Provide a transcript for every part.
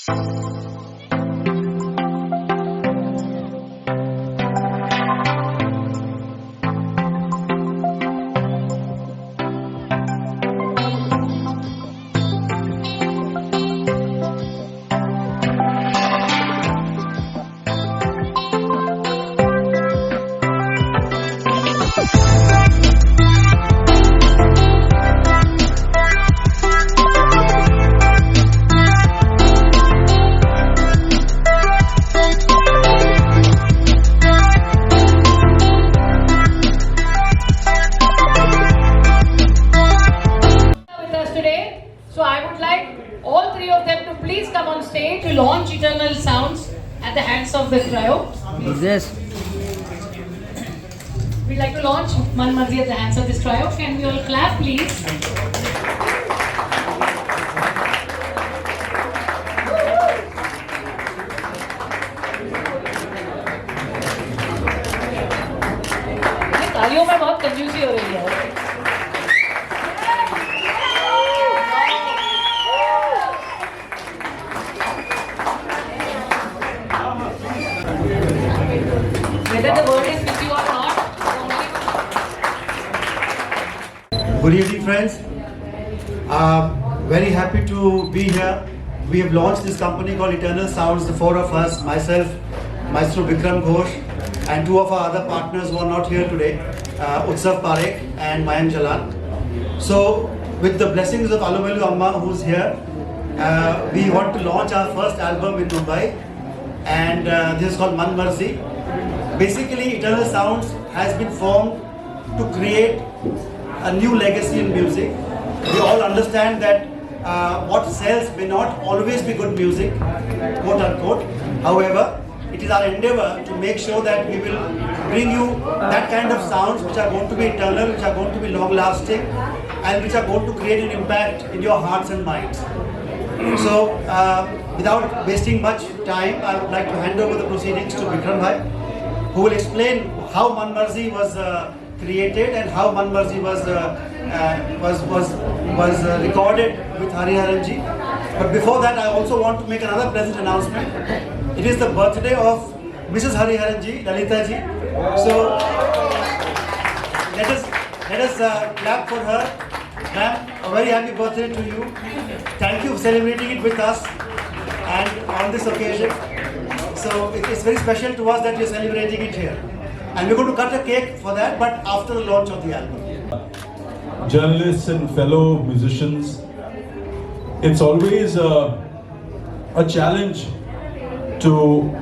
So I would like all three of them to please come on stage to launch Eternal Sounds at the hands of the trio. Yes. We'd like to launch Manmarzee at the hands of this trio. Can we all clap, please? तालियों में बहुत कंजूसी हो रही है. Whether the word is with you or not. Good evening, friends. Very happy to be here. We have launched this company called Eternal Sounds, the four of us, myself, Maestro Bickram Ghosh, and two of our other partners who are not here today, Utsav Parekh and Gaurang Jalan. So, with the blessings of Alumelu Amma, who's here, we want to launch our first album in Mumbai, and this is called Manmarzee. Basically, Eternal Sounds has been formed to create a new legacy in music. We all understand that what sells may not always be good music, quote unquote. However, it is our endeavor to make sure that we will bring you that kind of sounds which are going to be eternal, which are going to be long lasting, and which are going to create an impact in your hearts and minds. So, without wasting much time, I would like to hand over the proceedings to Bikram Bhai, who will explain how Manmarzee was created and how Manmarzee was recorded with Hariharan-ji. But before that, I also want to make another pleasant announcement. It is the birthday of Mrs. Hariharan-ji, Lalita-ji. So let us clap for her. Ma'am, a very happy birthday to you. Thank you for celebrating it with us and on this occasion. So it's very special to us that you're celebrating it here. And we're going to cut a cake for that, but after the launch of the album. Journalists and fellow musicians, it's always a challenge to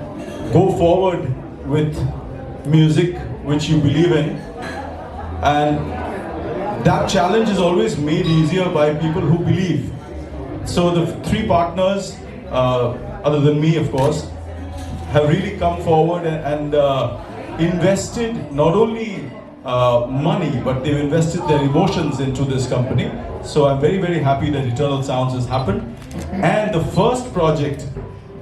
go forward with music which you believe in, and that challenge is always made easier by people who believe. So the three partners, other than me of course, have really come forward and invested not only money, but they've invested their emotions into this company. So I'm very, very happy that Eternal Sounds has happened. And the first project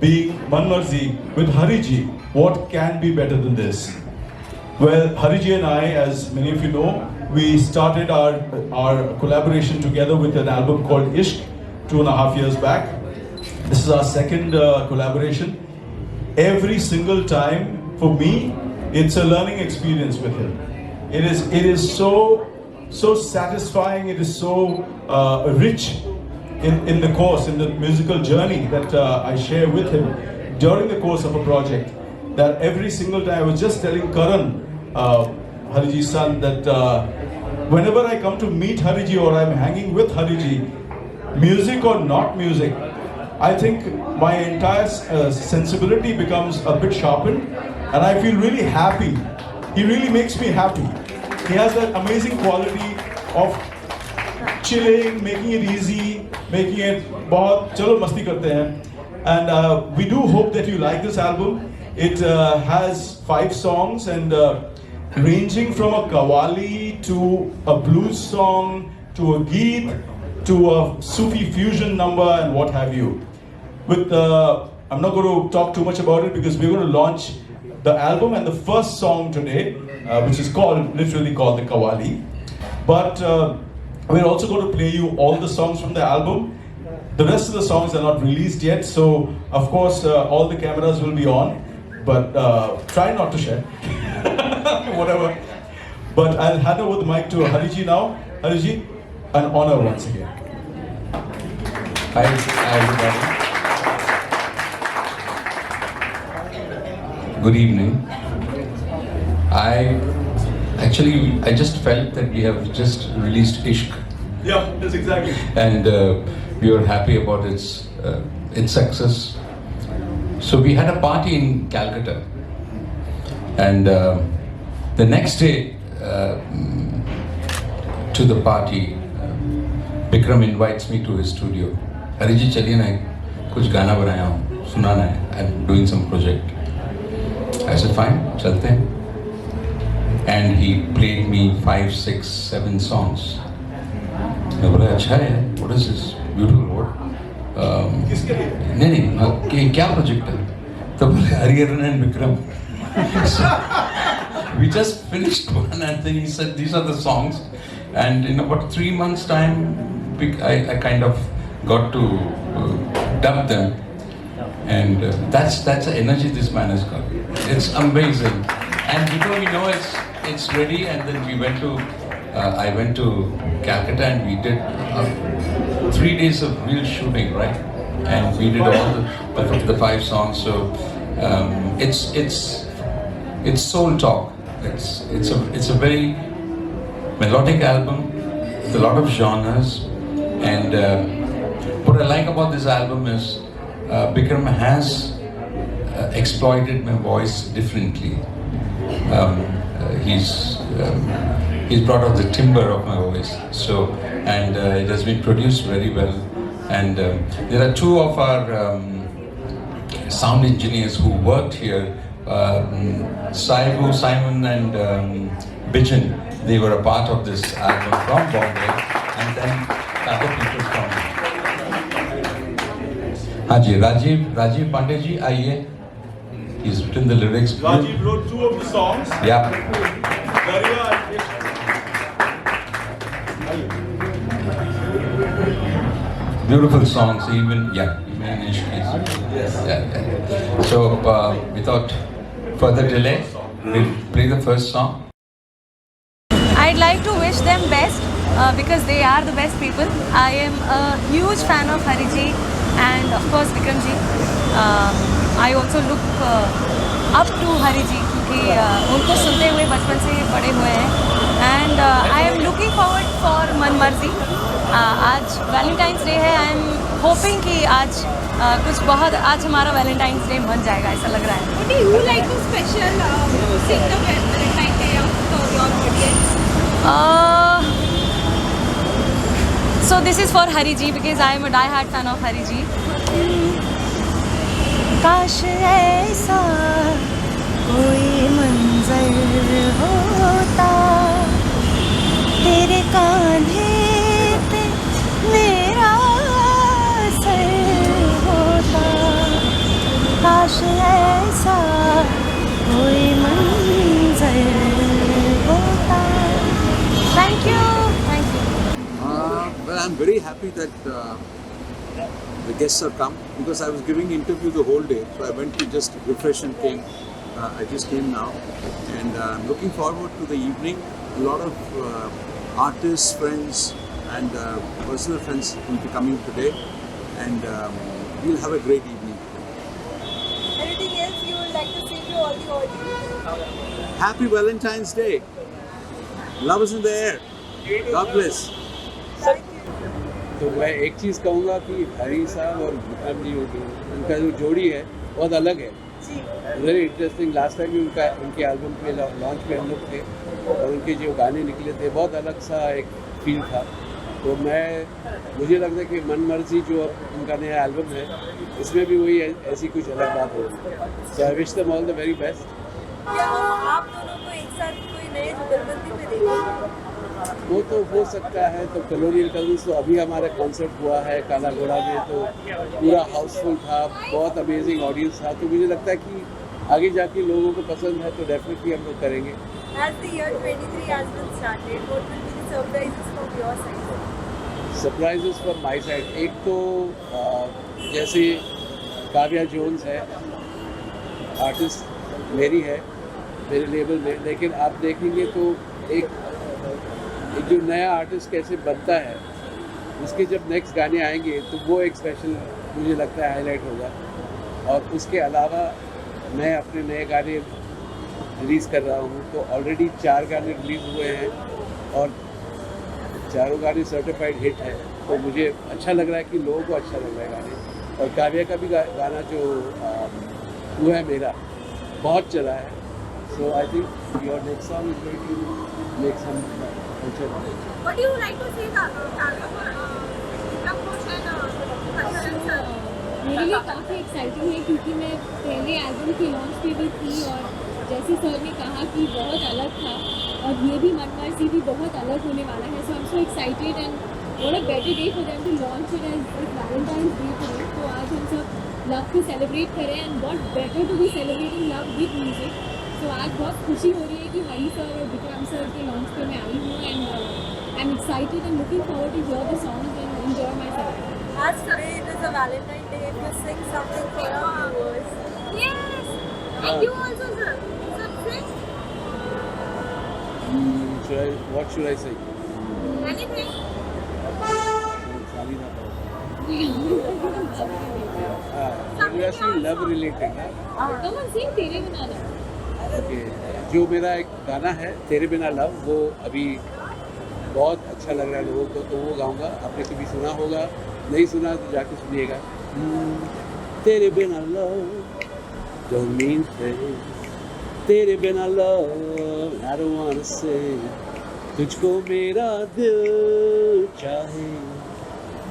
being Manmarzee with Hariji. What can be better than this? Well, Hariji and I, as many of you know, we started our collaboration together with an album called Ishq 2.5 years back. This is our second collaboration. Every single time, for me, it's a learning experience with him. It is so satisfying. It is so rich in the course, in the musical journey that I share with him during the course of a project. That every single time, I was just telling Karan, Hariji's son, that whenever I come to meet Hariji or I'm hanging with Hariji, music or not music, I think my entire sensibility becomes a bit sharpened, and I feel really happy. He really makes me happy. He has that amazing quality of chilling, making it easy, making it bahut chalo masti karte hain. And we do hope that you like this album. It has 5 songs, and ranging from a qawwali to a blues song to a geet to a Sufi fusion number and what have you. With I'm not going to talk too much about it because we're going to launch the album and the first song today, which is literally called the Qawwali. But we're also going to play you all the songs from the album. The rest of the songs are not released yet, so of course all the cameras will be on, but try not to share. Whatever. But I'll hand over the mic to Hariji now. Hariji, an honor once again. Hi everybody. Good evening. I just felt that we have just released Ishq. Yeah, that's exactly. And we were happy about its success. So we had a party in Calcutta, and the next day to the party, Bikram invites me to his studio. Hariji, chaliye na, kuch gana banaya hu, sunana hai. I'm doing some project. I said, fine, chalte hain. And he played me 5, 6, 7 songs. मैं बोला अच्छा है, what is this beautiful word? नहीं क्या project है? तो बोले Hariharan-Bickram. We just finished one and then he said these are the songs, and in about 3 months time I kind of got to dub them, and that's the energy this man has got. It's amazing, and before we know it's ready, and then we went to I went to Calcutta and we did 3 days of real shooting, right? And we did all the 5 songs. So it's soul talk. It's a very melodic album with a lot of genres. And what I like about this album is Bikram has exploited my voice differently. He's brought out the timbre of my voice, and it has been produced very well. And there are 2 of our sound engineers who worked here, Simon and Bijan. They were a part of this album from Bombay, and then other people from. Haji Rajiv Pandey ji, आइए. He's written the lyrics. Rajiv wrote 2 of the songs. Yeah. Beautiful songs, even in Ishq. Yeah. So without further delay, we'll play the first song. I'd like to wish them best because they are the best people. I am a huge fan of Hariji and of course Bikram ji. I also look up to Hariji क्योंकि उनको सुनते हुए बचपन से बड़े हुए हैं. And I am looking forward for Manmarzee. आज वैलेंटाइंस डे है. आई एम होपिंग कि आज कुछ बहुत आज हमारा वैलेंटाइंस डे बन जाएगा, ऐसा लग रहा है. What do you like to special sing the Valentine Day for your audience? So this is for Hariji because I am a die-hard fan of Hariji. काश ऐसा कोई मंजर होता तेरे कांधे पे मेरा सर होता. काश ऐसा कोई मंजर होता. Thank you. Well, I'm very happy that the guests have come because I was giving interview the whole day, so I went to just refresh and came. I just came now, and I'm looking forward to the evening. A lot of artists, friends, and personal friends will be coming today, and we'll have a great evening. Anything else you would like to say to all the audience? Happy Valentine's Day. Love is in the air. God bless. तो मैं एक चीज़ कहूँगा कि हरी साहब और विक्रम जी उनका जो जोड़ी है बहुत अलग है. Very interesting. लास्ट टाइम भी उनके एल्बम पे लॉन्च पे हम लोग थे और उनके जो गाने निकले थे बहुत अलग सा एक फील था. तो मुझे लगता है कि मनमर्जी जो उनका नया एल्बम है इसमें भी वही ऐसी कुछ अलग बात होगी. So I wish them all the very best. क्या आप दोनों को एक साथ कोई नए जुगलबंदी में देखेंगे? वो तो हो सकता है. तो कॉलोनियल कज़न्स तो अभी हमारा कॉन्सर्ट हुआ है काला घोड़ा में, तो पूरा हाउसफुल था, बहुत अमेजिंग ऑडियंस था. तो मुझे लगता है कि आगे जाके लोगों को पसंद है तो डेफिनेटली हम लोग करेंगे. As the year 23 has been started, what will be the surprises from your side? Surprises from my side. एक तो जैसे काव्या जोन्स है, आर्टिस्ट मेरी है मेरे लेवल में, लेकिन आप देखेंगे तो एक जो नया आर्टिस्ट कैसे बनता है, उसके जब नेक्स्ट गाने आएंगे तो वो एक स्पेशल मुझे लगता है हाईलाइट होगा। और उसके अलावा मैं अपने नए गाने रिलीज़ कर रहा हूँ, तो ऑलरेडी 4 गाने रिलीज़ हुए हैं और चारों गाने सर्टिफाइड हिट है, तो मुझे अच्छा लग रहा है कि लोगों को अच्छा लग रहा है गाने। और काव्या का भी गाना जो हुआ है मेरा बहुत चला है, so I think your next song is going to make some culture. What do you like to say that Vikram Ghosh and Hariharan sir? मेरे लिए काफ़ी एक्साइटिंग है क्योंकि मैं पहले एल्बम की लॉन्च पे भी थी और जैसे सर ने कहा कि बहुत अलग था और ये भी मनमर्जी भी बहुत अलग होने वाला है। So I am so excited and what a better day for them to launch it as Valentine's Day today. तो आज हम सब लव को सेलिब्रेट करें and what better to be celebrating love with music. तो आज बहुत खुशी हो रही है कि हरी सर और विक्रम सर के लॉन्च पे मैं आई हूँ and I am excited and looking forward to hear the songs and enjoy myself. As today it is a Valentine Day, if you sing something for our viewers. Yes, and you also sir. Something. What should I say? Anything. Love related है। Come on सिंग तेरे बिना love. Okay, जो मेरा एक गाना है तेरे बिना लव, वो अभी बहुत अच्छा लग रहा है लोगों को, तो वो गाऊंगा। आपने कभी सुना होगा, नहीं सुना तो जाके सुनिएगा। तेरे बिना लव don't mean things, तेरे बिना love I don't wanna say, तुझको मेरा दिल चाहे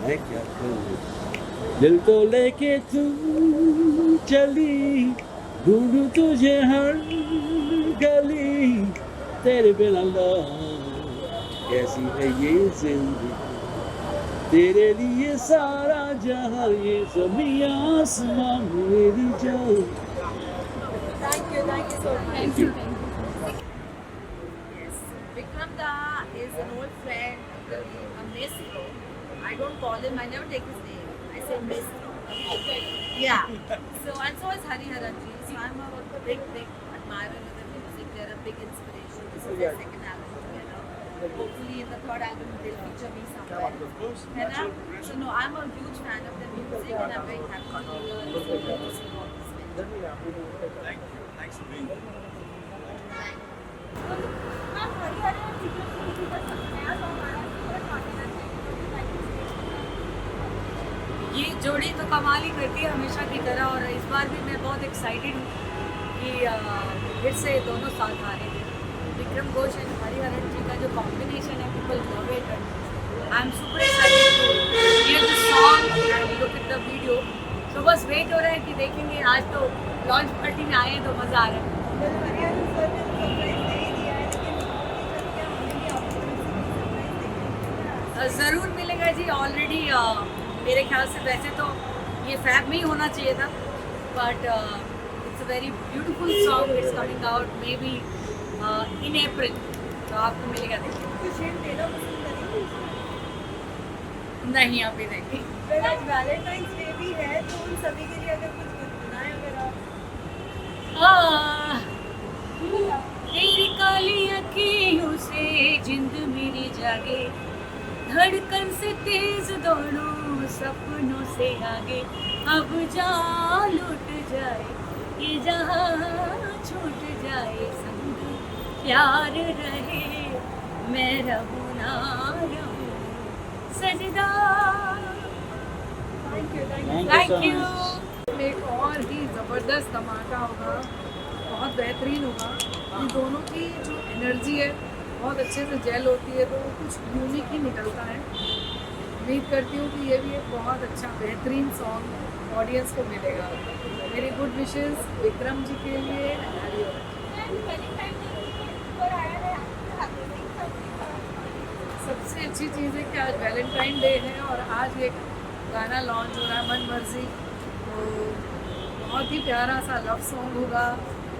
मैं क्या करूँ, दिल तो लेके तू चली, ढूंढूं तुझे हर गली, तेरे बिना love कैसी है ये जिंदगी, तेरे लिए सारा जहां, ये ज़मीं आसमां मेरी जान। Thank you so much. Thank you thank you. Yes, Vikram da is an old friend, a maestro. I don't call him, I never take his name. I say maestro. Yeah. So and so is Hariharan-ji. So I'm a big admirer of the music. They're a big inspiration. This is their second album together. Hopefully in the third album they'll feature me somewhere. And so no, I'm a huge fan of their music and I'm very happy to be here and to see all this. Thanks for being here. Ma'am, Hariharan-Bickram Ghosh का सबसे नया song आया है, पूरा गाना है। ये जोड़ी तो कमाल ही करती है हमेशा की तरह और इस बार भी मैं बहुत एक्साइटेड हूँ कि फिर से दोनों साथ आ रहे हैं। विक्रम घोष एंड हरिहरन जी का जो कॉम्बिनेशन है, people love it and I am super excited to hear the song and look at the video. तो बस वेट हो रहा है कि देखेंगे। आज तो लॉन्च पार्टी में आए हैं तो मज़ा आ रहा है। हरियाणा सर ने सरप्राइज नहीं दिया है, लेकिन क्या हमें भी आपको ज़रूर मिलेगा जी। ऑलरेडी मेरे ख्याल से वैसे तो ये फैब में ही होना चाहिए था, but it's a very beautiful song, it's coming out maybe in April, तो आपको मिलेगा। देखिए कुछ हिंट देना पसंद करेंगे? नहीं अभी नहीं। फिर आज वैलेंटाइंस डे भी है, तो उन सभी के लिए अगर कुछ गुनगुनाएं अगर आप। तेरी काली अखियों से जिंद मेरी जागे, धड़कन से तेज दौड़ो सपनों से आगे, अब जा लुट जाए ये जहां, छूट जाए संग प्यार रहे, मैं रहूं ना रहूं सजदा। Thank you. एक और ही ज़बरदस्त धमाका होगा, बहुत बेहतरीन होगा। इन दोनों की जो एनर्जी है बहुत अच्छे से जेल होती है, तो कुछ यूनिक ही निकलता है। उम्मीद करती हूँ कि ये भी एक बहुत अच्छा बेहतरीन सॉन्ग ऑडियंस को मिलेगा। मेरी गुड विशेस विक्रम जी के लिए। सबसे अच्छी चीज़ है कि आज वैलेंटाइन डे है और आज एक गाना लॉन्च हो रहा है मनमर्जी, तो बहुत ही प्यारा सा लव सॉन्ग होगा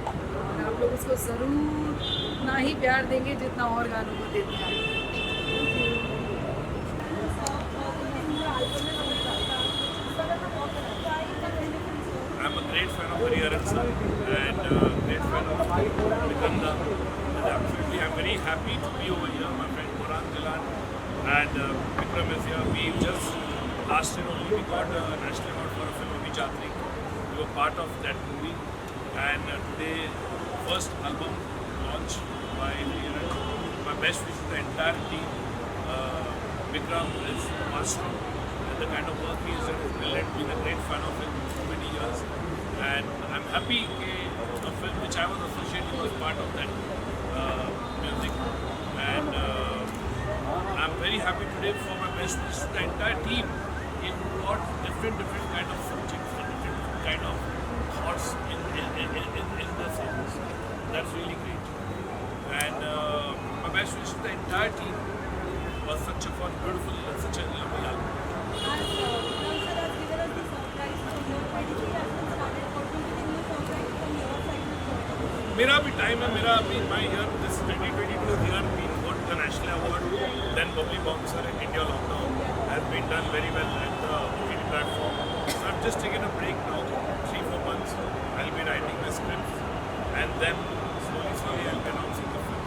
और आप लोग उसको ज़रूर उतना ही प्यार देंगे जितना और गानों को देते हैं। great fan of Hariharan sir and great fan of Bikram da. And absolutely, I'm very happy to be over here. My friend Gaurang Jalan and Bikram is here. We just last year only we got a national award for a film Abhijatri. We were part of that movie, and today first album launch by Hariharan. My best wish to the entire team. Bikram is a master, and the kind of work he is doing is brilliant. Been a great fan of him for so many years, and I'm happy that a film which I was associated was part of that music, and I'm very happy today for my best wish to the entire team. It got different kind of subjects, different kind of thoughts in the films. That's really great, and my best wish to the entire team was such a fun, beautiful, and such a lovely album. मेरा भी time है मेरा अभी my year this 2022 year been got the national award, then Bubbly Bouncer and India Lockdown has been done very well at the OTT platform. So I've just taken a break now, 3-4 months. I'll be writing the scripts and then slowly I'll be announcing the film.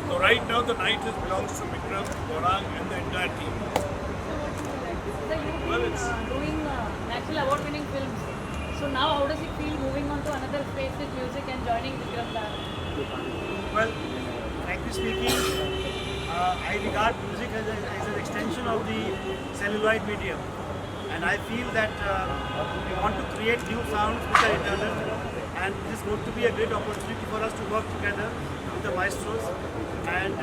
So right now the night belongs to Bikram, Gaurang and the entire team. Well, it's doing national award-winning films. So now, how does it feel moving on to another space with music and joining Bikram da? Well, frankly speaking, I regard music as an extension of the celluloid medium, and I feel that we want to create new sounds which are eternal, and this is going to be a great opportunity for us to work together with the maestros, and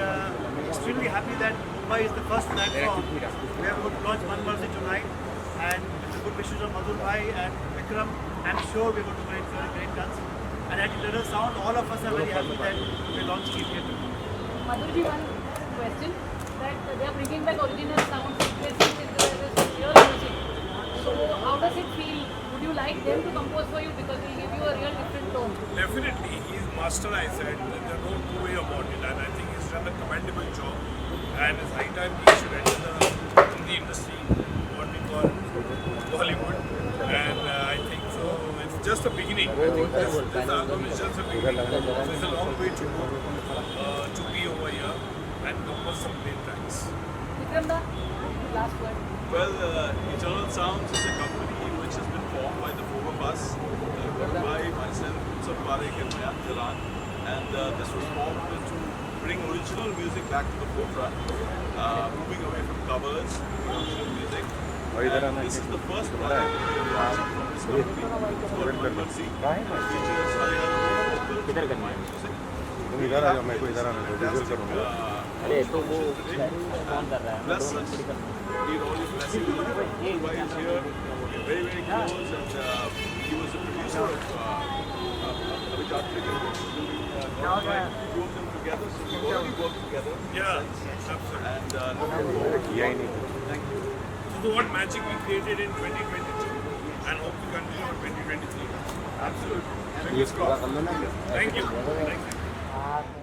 extremely happy that Mumbai is the first platform. We are going to launch Manmarzee tonight, and with the good wishes of Madhur Bhai and Bikram, I'm sure we're going to create great guns. And at Eternal Sound, all of us are very happy that we launched Keep Here. Madhurji, one question, that they are bringing back original sounds, replacing it with real music. So how does it feel? Would you like them to compose for you, because it will give you a real different tone? Definitely, he's master, I said. There's no two way about it, and I think he's done a commendable job. And it's high time he should enter the industry, what we call Bollywood. And I think so. It's just a beginning. I think this album is just a beginning. So it's a long way to go to be over here and compose some great tracks. Bikram da, last word. Well, Eternal Sounds is a company which has been formed by the four of us, by myself, Utsav Parekh and Gaurang Jalan, and this was formed to bring original music back to the forefront, moving away from covers to original music. And this is the first project from this company. It's called Manmarzee. It features Hariharan-Bickram Plus, need all your blessings. Everybody is here. We're very, very close, and he was the producer of Abhijatri. We drove them together, so we already worked together. Yeah, absolutely. And looking forward to working. Thank you. So what magic we created in 2022 and hope to continue in 2023. Absolutely. Fingers crossed. Thank you. Thank you.